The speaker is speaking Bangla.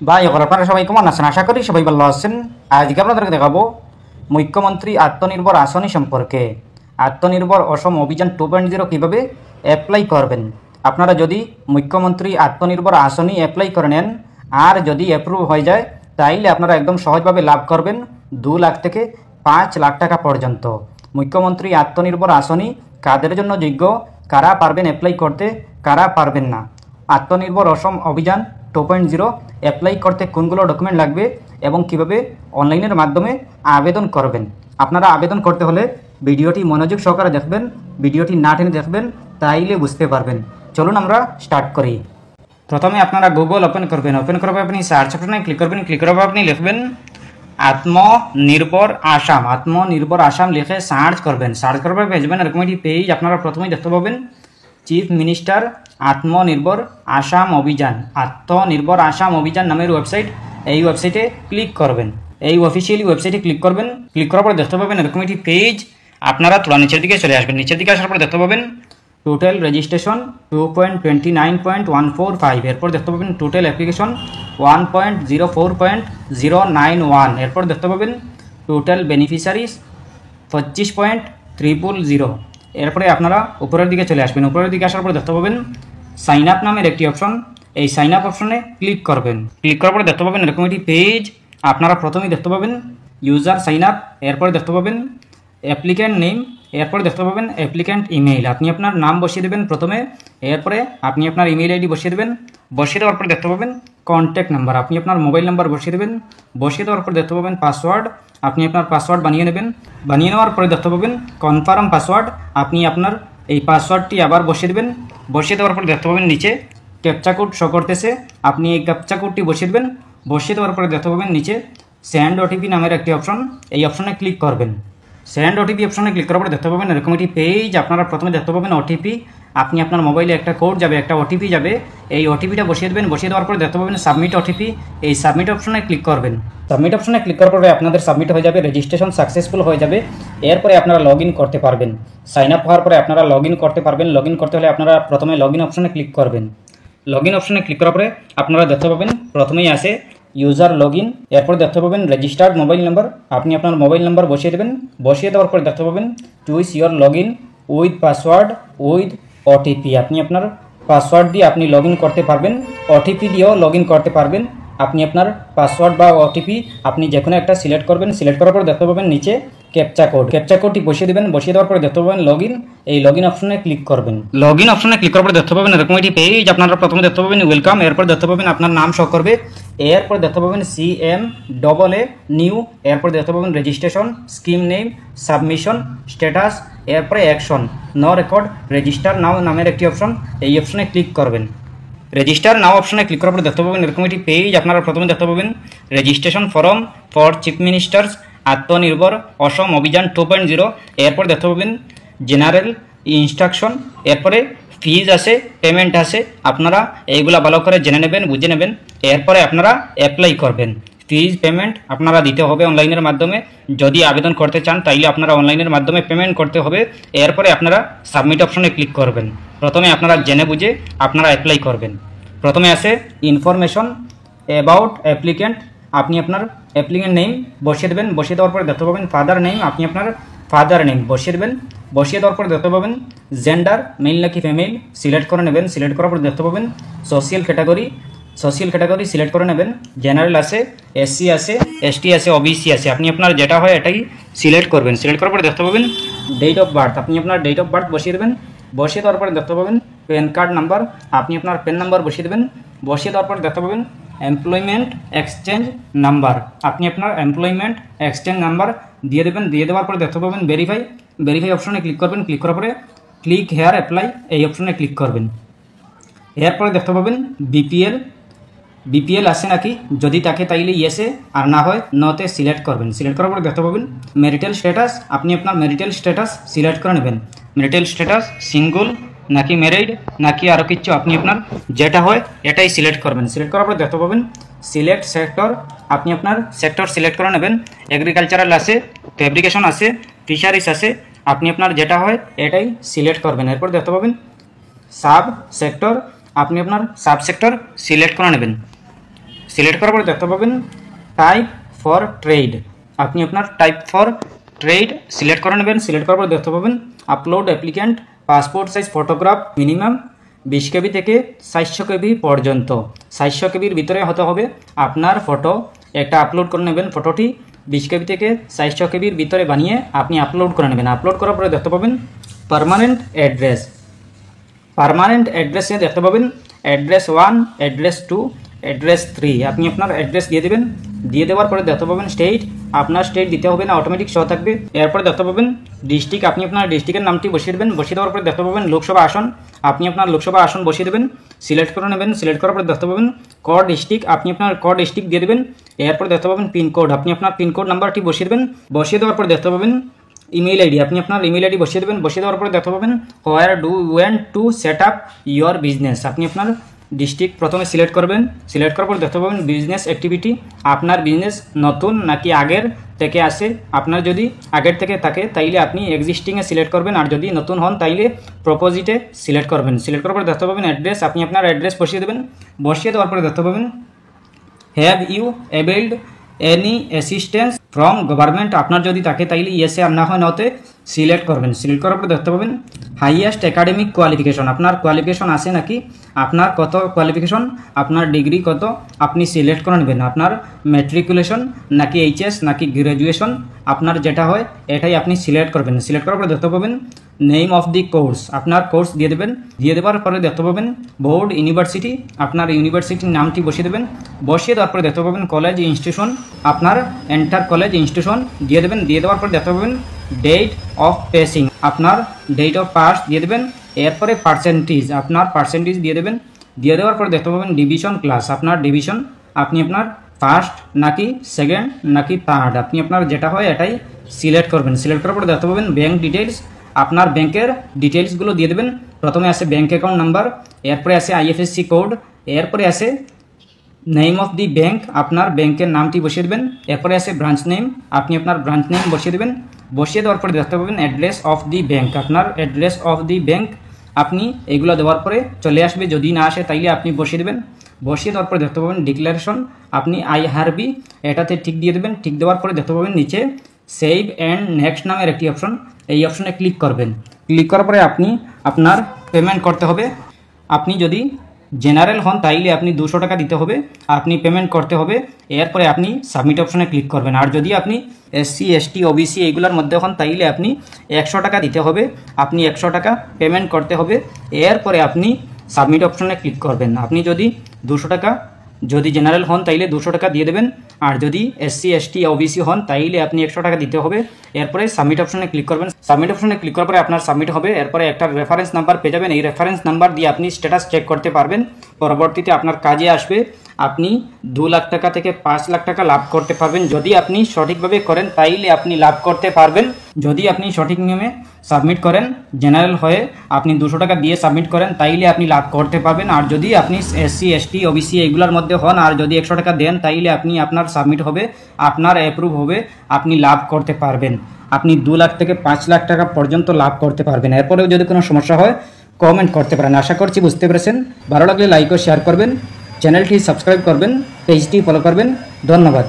ভাই আপনারা সবাই কেমন আছেন? আশা করি সবাই ভালো আছেন। আজকে আপনাদেরকে দেখাবো মুখ্যমন্ত্রী আত্মনির্ভর আসনি সম্পর্কে। আত্মনির্ভর অসম অভিযান 2.0 কীভাবে অ্যাপ্লাই করবেন। আপনারা যদি মুখ্যমন্ত্রী আত্মনির্ভর আসনি অ্যাপ্লাই করে নেন আর যদি অ্যাপ্রুভ হয়ে যায় তাইলে আপনারা একদম সহজভাবে লাভ করবেন 2 লাখ থেকে 5 লাখ টাকা পর্যন্ত। মুখ্যমন্ত্রী আত্মনির্ভর আসনি কাদের জন্য যোগ্য, কারা পারবেন অ্যাপ্লাই করতে, কারা পারবেন না। আত্মনির্ভর অসম অভিযান 2.0 অ্যাপ্লাই করতে কোনগুলো ডকুমেন্ট লাগবে এবং কিভাবে অনলাইনের মাধ্যমে আবেদন করবেন। আপনারা আবেদন করতে হলে ভিডিওটি মনোযোগ সহকারে দেখবেন, ভিডিওটি না টেনে দেখবেন, তাইলে বুঝতে পারবেন। চলুন আমরা স্টার্ট করি। প্রথমে আপনারা গুগল ওপেন করবেন। ওপেন করার পর আপনি সার্চ অপশনে ক্লিক করবেন। ক্লিক করার পর আপনি লিখবেন আত্মনির্ভর আসাম। আত্মনির্ভর আসাম লিখে সার্চ করবেন। সার্চ করার পর পেয়ে যাবেন এরকম একটি পেজ। আপনারা প্রথমেই দেখতে পাবেন চিফ মিনিস্টার আত্মনির্ভর আসাম অভিযান। আত্মনির্ভর আসাম অভিযান নামের ওয়েবসাইট। এই ওয়েবসাইটে ক্লিক করবেন। এই অফিসিয়ালি ওয়েবসাইটে ক্লিক করবেন। ক্লিক করার পর দেখতে পাবেন এরকম একটি পেজ। আপনারা তোলা নিচের দিকে চলে আসবেন। নিচের দিকে আসার পর দেখতে পাবেন টোটাল রেজিস্ট্রেশন 2.29.145। এরপর দেখতে পাবেন টোটাল অ্যাপ্লিকেশন 1.04.091। এরপর দেখতে পাবেন টোটাল বেনিফিশিয়ারিজ 25.000। এরপরে আপনারা উপরের দিকে চলে আসবেন। উপরের দিকে আসার পর দেখতে পাবেন সাইন আপ নামের একটি অপশন। এই সাইন আপ অপশনে ক্লিক করবেন। ক্লিক করার পরে দেখতে পাবেন এরকম একটি পেজ। আপনারা প্রথমেই দেখতে পাবেন ইউজার সাইন আপ। এরপরে দেখতে পাবেন অ্যাপ্লিক্যান্ট নেম। এরপরে দেখতে পাবেন অ্যাপ্লিক্যান্ট ইমেইল। আপনি আপনার নাম বসিয়ে দেবেন প্রথমে। এরপরে আপনি আপনার ইমেইল আইডি বসিয়ে দেবেন। বসিয়ে দেওয়ার পরে দেখতে পাবেন কন্ট্যাক্ট নাম্বার। আপনি আপনার মোবাইল নাম্বার বসিয়ে দেবেন। বসিয়ে দেওয়ার পরে দেখতে পাবেন পাসওয়ার্ড। আপনি আপনার পাসওয়ার্ড বানিয়ে নেবেন। বানিয়ে নেওয়ার পরে দেখতে পাবেন কনফার্ম পাসওয়ার্ড। আপনি আপনার এই পাসওয়ার্ডটি আবার বসিয়ে দেবেন। বসিয়ে দেওয়ার পরে দেখতে পাবেন নিচে ক্যাপচা কোড শো করতেছে। আপনি এই ক্যাপচা কোডটি বসিয়ে দেবেন। বসিয়ে দেওয়ার পরে দেখতে পাবেন নিচে সেন্ড ওটিপি নামের একটি অপশন। এই অপশনে ক্লিক করবেন। সেন্ড ওটিপি অপশনে ক্লিক করার পরে দেখতে পাবেন এরকম একটি পেজ। আপনারা প্রথমে দেখতে পাবেন ওটিপি। আপনি আপনার মোবাইলে একটা কোড যাবে, একটা ওটিপি যাবে। এই ওটিপিটা বসিয়ে দেবেন। বসিয়ে দেওয়ার পরে দেখতে পাবেন সাবমিট ওটিপি। এই সাবমিট অপশনে ক্লিক করবেন। সাবমিট অপশনে ক্লিক করার পরে আপনাদের সাবমিট হয়ে যাবে, রেজিস্ট্রেশন সাকসেসফুল হয়ে যাবে। এরপরে আপনারা লগ ইন করতে পারবেন। সাইন আপ হওয়ার পরে আপনারা লগ ইন করতে পারবেন। লগ ইন করতে হলে আপনারা প্রথমে লগ ইন অপশনে ক্লিক করবেন। লগ ইন অপশনে ক্লিক করার পরে আপনারা দেখতে পাবেন প্রথমেই আসে ইউজার লগ ইন। এরপর দেখতে পাবেন রেজিস্টার্ড মোবাইল নাম্বার। আপনি আপনার মোবাইল নাম্বার বসিয়ে দেবেন। বসিয়ে দেওয়ার পরে দেখতে পাবেন choose your log in with password with OTP. আপনি আপনার পাসওয়ার্ড দিয়ে আপনি লগ ইন করতে পারবেন, ওটিপি দিয়েও লগ ইন করতে পারবেন। আপনি আপনার পাসওয়ার্ড বা ওটিপি আপনি যে কোনো একটা সিলেক্ট করবেন। সিলেক্ট করার পর দেখতে পাবেন নিচে ক্যাপচা কোড। ক্যাপচা কোডটি বসিয়ে দেবেন। বসিয়ে দেওয়ার পরে দেখতে পাবেন লগ ইন। এই লগ ইন অপশনে ক্লিক করবেন। লগ ইন অপশনে ক্লিক করার পরে দেখতে পাবেন এরকম একটি পেজ। আপনারা প্রথমে দেখতে পাবেন ওয়েলকাম। এরপর দেখতে পাবেন আপনার নাম শো করবে। এরপর দেখতে পাবেন CMAA নিউ। এরপর দেখতে পাবেন registration, scheme name, submission, status, এরপরে action, no record, register now নামের একটি অপশন। এই অপশনে ক্লিক করবেন। রেজিস্টার নাও অপশনে ক্লিক করার পরে দেখতে পাবেন এরকম একটি পেজ। আপনারা প্রথমে দেখতে পাবেন registration form for chief ministers আত্মনির্ভর অসম অভিযান 2.0। এরপর দেখতে পাবেন জেনারেল ইনস্ট্রাকশন। এরপরে ফিজ আছে, পেমেন্ট আছে। আপনারা এইগুলা ভালো করে জেনে নেবেন, বুঝে নেবেন। এরপরে আপনারা অ্যাপ্লাই করবেন। ফিজ পেমেন্ট আপনারা দিতে হবে অনলাইনের মাধ্যমে। যদি আবেদন করতে চান তাইলে আপনারা অনলাইনের মাধ্যমে পেমেন্ট করতে হবে। এরপরে আপনারা সাবমিট অপশনে ক্লিক করবেন। প্রথমে আপনারা জেনে বুঝে আপনারা অ্যাপ্লাই করবেন। প্রথমে আছে ইনফরমেশন অ্যাবাউট অ্যাপ্লিক্যান্ট। আপনি আপনার অ্যাপ্লিক্যান্ট নেম বসিয়ে দেবেন। বসিয়ে দেওয়ার পরে দেখতে পাবেন ফাদার নেম। আপনি আপনার ফাদার নেম বসিয়ে দেবেন। বসিয়ে দেওয়ার পরে দেখতে পাবেন জেন্ডার মেল নাকি ফিমেল সিলেক্ট করে নেবেন। সিলেক্ট করার পরে দেখতে পাবেন social category. Social category select করে নেবেন। জেনারেল আছে, SC আছে, ST আছে, OBC আছে। আপনি আপনার যেটা হয় এটাই সিলেক্ট করবেন। সিলেক্ট করার পরে দেখতে পাবেন ডেট অফ বার্থ। আপনি আপনার ডেট অফ বার্থ বসিয়ে দেবেন। বসিয়ে দেওয়ার পরে দেখতে পাবেন প্যান কার্ড নাম্বার। আপনি আপনার প্যান নাম্বার বসিয়ে দেবেন। বসিয়ে দেওয়ার পরে দেখতে পাবেন এমপ্লয়মেন্ট এক্সচেঞ্জ নাম্বার। আপনি আপনার এমপ্লয়মেন্ট এক্সচেঞ্জ নাম্বার দিয়ে দেবেন। দিয়ে দেওয়ার পরে দেখতে পাবেন ভেরিফাই। ভেরিফাই অপশনে ক্লিক করবেন। ক্লিক করার পরে ক্লিক হেয়ার অ্যাপ্লাই এই অপশনে ক্লিক করবেন। এরপরে দেখতে পাবেন বিপিএল আছে নাকি, যদি থাকে তাইলে ইয়েসে, আর না হয় নতে সিলেক্ট করবেন। সিলেক্ট করার পরে দেখতে পাবেন ম্যারিটাল স্ট্যাটাস। আপনি আপনার ম্যারিটাল স্ট্যাটাস সিলেক্ট করে নেবেন। ম্যারিটাল স্ট্যাটাস সিঙ্গল নাকি ম্যারিড নাকি আরও কিছু আপনি আপনার যেটা হয় এটাই সিলেক্ট করবেন। সিলেক্ট করার পরে দেখতে পাবেন সিলেক্ট সেক্টর। আপনি আপনার সেক্টর সিলেক্ট করে নেবেন। এগ্রিকালচারাল আছে, ফেব্রিকেশন আছে, ফিশারিজ আছে। আপনি আপনার যেটা হয় এটাই সিলেক্ট করবেন। এরপর দেখতে পাবেন সাব সেক্টর। আপনি আপনার সাব সেক্টর সিলেক্ট করে নেবেন। সিলেক্ট করার পরে দেখতে পাবেন টাইপ ফর ট্রেড। আপনি আপনার টাইপ ফর ট্রেড সিলেক্ট করে নেবেন। সিলেক্ট করার পর দেখতে পাবেন upload applicant passport size photograph minimum 20 কেবি থেকে 400 কেবি পর্যন্ত। 400 কেবির ভিতরে হতে হবে আপনার ফটো। একটা আপলোড করে নেবেন, ফটোটি 20 কেবি থেকে 400 কেবির ভিতরে বানিয়ে আপনি আপলোড করে নেবেন। আপলোড করার পরে দেখতে পাবেন পার্মানেন্ট অ্যাড্রেস। পার্মানেন্ট অ্যাড্রেসে দেখতে পাবেন অ্যাড্রেস 1, অ্যাড্রেস 2, অ্যাড্রেস 3। আপনি আপনার অ্যাড্রেস দিয়ে দেবেন। দিয়ে দেওয়ার পরে দেখতে পাবেন স্টেট, আপনার স্টেট দিতে হবে না, অটোমেটিক শো থাকবে। এরপরে দেখতে পাবেন ডিস্ট্রিক্ট, আপনি আপনার ডিস্ট্রিক্টের নামটি বসিয়ে দেবেন। বসিয়ে দেওয়ার পরে দেখতে পাবেন লোকসভা আসন, আপনি আপনার লোকসভা আসন বসিয়ে দেবেন। সিলেক্ট করে নেবেন। সিলেক্ট করার পরে দেখতে পাবেন কোড ডিস্ট্রিক্ট, আপনি আপনার কোড ডিস্ট্রিক্ট দিয়ে দেবেন। এরপরে দেখতে পাবেন পিনকোড, আপনি আপনার পিনকোড নাম্বারটি বসিয়ে দেবেন। বসিয়ে দেওয়ার পরে দেখতে পাবেন ইমেল আইডি, আপনি আপনার ইমেল আইডি বসিয়ে দেবেন। বসিয়ে দেওয়ার পরে দেখতে পাবেন where do went to set up your business, আপনি আপনার ডিস্ট্রিক্ট প্রথমে সিলেক্ট করবেন। সিলেক্ট করার পর দেখতে পাবেন বিজনেস অ্যাক্টিভিটি, আপনার বিজনেস নতুন নাকি আগের থেকে আসে। আপনার যদি আগের থেকে থাকে তাইলে আপনি এক্সিস্টিংয়ে সিলেক্ট করবেন, আর যদি নতুন হন তাইলে প্রপোজিটে সিলেক্ট করবেন। সিলেক্ট করার পর দেখতে পাবেন অ্যাড্রেস, আপনি আপনার অ্যাড্রেস বসিয়ে দেবেন। বসিয়ে দেওয়ার পরে দেখতে পাবেন have you availed any assistance from government, আপনার যদি থাকে তাইলে ইয়েসে, আর না হয় নতে সিলেক্ট করবেন। সিলেক্ট করার পর দেখতে পাবেন হাইয়েস্ট একাডেমিক কোয়ালিফিকেশন, আপনার কোয়ালিফিকেশন আছে নাকি, আপনার কত কোয়ালিফিকেশন, আপনার ডিগ্রি কত আপনি সিলেক্ট করে নেবেন। আপনার ম্যাট্রিকুলেশন নাকি এইচএস নাকি গ্র্যাজুয়েশন, আপনার যেটা হয় এটাই আপনি সিলেক্ট করবেন। সিলেক্ট করার পরে দেখতে পাবেন নেম অফ দি কোর্স, আপনার কোর্স দিয়ে দেবেন। দিয়ে দেওয়ার পরে দেখতে পাবেন বোর্ড ইউনিভার্সিটি, আপনার ইউনিভার্সিটির নামটি বসিয়ে দেবেন। বসিয়ে দেওয়ার পরে দেখতে পাবেন কলেজ ইনস্টিটিউশন, আপনার এন্টার কলেজ ইনস্টিটিউশন দিয়ে দেবেন। দিয়ে দেওয়ার পরে দেখতে পাবেন ডেট অফ পাসিং, আপনার ডেট অফ পাস দিয়ে দেবেন। এরপরে পার্সেন্টেজ, আপনার পার্সেন্টেজ দিয়ে দেবেন। দিয়ে দেওয়ার পরে দেখতে পাবেন ডিভিশন ক্লাস, আপনার ডিভিশন, আপনি আপনার ফার্স্ট নাকি সেকেন্ড নাকি থার্ড, আপনি আপনার যেটা হয় এটাই সিলেক্ট করবেন। সিলেক্ট করার পরে দেখতে পাবেন ব্যাঙ্ক ডিটেলস, আপনার ব্যাংকের ডিটেলসগুলো দিয়ে দেবেন। প্রথমে আছে ব্যাঙ্ক অ্যাকাউন্ট নাম্বার, এরপরে আছে আইএফএসসি কোড, এরপরে আছে নেম অফ দি ব্যাঙ্ক, আপনার ব্যাংকের নামটি বসিয়ে দেবেন। এরপরে আছে ব্রাঞ্চ নেম, আপনি আপনার ব্রাঞ্চ নেম বসিয়ে দেবেন। বসিয়ে দেওয়ার পরে দেখতে পাবেন অ্যাড্রেস অফ দি ব্যাঙ্ক, আপনার অ্যাড্রেস অফ দি ব্যাঙ্ক, আপনি এগুলো দেওয়ার পরে চলে আসবে। যদি না আসে তাইলে আপনি বসিয়ে দেবেন। বসিয়ে দেওয়ার পরে দেখতে পাবেন ডিক্লারেশন, আপনি আইআরবি এটাতে ঠিক দিয়ে দেবেন। ঠিক দেওয়ার পরে দেখতে পাবেন নিচে সেভ অ্যান্ড নেক্সট নামের একটি অপশন, এই অপশনে ক্লিক করবেন। ক্লিক করার পরে আপনি আপনার পেমেন্ট করতে হবে। আপনি যদি জেনারেল হন তাইলে আপনি 200 টাকা দিতে হবে, আপনি পেমেন্ট করতে হবে। এরপরে আপনি সাবমিট অপশনে ক্লিক করবেন। আর যদি আপনি এসসি এসটি ওবিসি এইগুলোর মধ্যে হন তাইলে আপনি 100 টাকা দিতে হবে, আপনি 100 টাকা পেমেন্ট করতে হবে। এরপরে আপনি সাবমিট অপশনে ক্লিক করবেন। আপনি যদি 200 টাকা, যদি জেনারেল হন তাইলে 200 টাকা দিয়ে দেবেন, আর যদি এসসি এসটি ওবিসি হন তাইলে আপনি 100 টাকা দিতে হবে। এরপরে সাবমিট অপশনে ক্লিক করবেন। সাবমিট অপশনে ক্লিক করার পরে আপনার সাবমিট হবে। এরপরে একটা রেফারেন্স নাম্বার পেয়ে যাবেন, এই রেফারেন্স নাম্বার দিয়ে আপনি স্ট্যাটাস চেক করতে পারবেন। পরবর্তীতে আপনার কাজে আসবে। আপনি 2 লাখ টাকা থেকে 5 লাখ টাকা লাভ করতে পারবেন। যদি আপনি সঠিকভাবে করেন তাইলে আপনি লাভ করতে পারবেন। যদি আপনি সঠিক নিয়মে সাবমিট করেন, জেনারেল হয়ে আপনি 200 টাকা দিয়ে সাবমিট করেন তাইলে আপনি লাভ করতে পারবেন। আর যদি আপনি এসসি এসটি ওবিসি এগুলোর মধ্যে হন আর যদি 100 টাকা দেন তাইলে আপনি আপনার সাবমিট হবে, আপনার অ্যাপ্রুভ হবে, আপনি লাভ করতে পারবেন। আপনি 2 লাখ থেকে 5 লাখ টাকা পর্যন্ত লাভ করতে পারবেন। এরপরেও যদি কোনো সমস্যা হয় কমেন্ট করতে পারেন। আশা করছি বুঝতে পেরেছেন। ভালো লাগলে লাইক ও শেয়ার করবেন, চ্যানেলটি সাবস্ক্রাইব করবেন, পেজটি ফলো করবেন। ধন্যবাদ।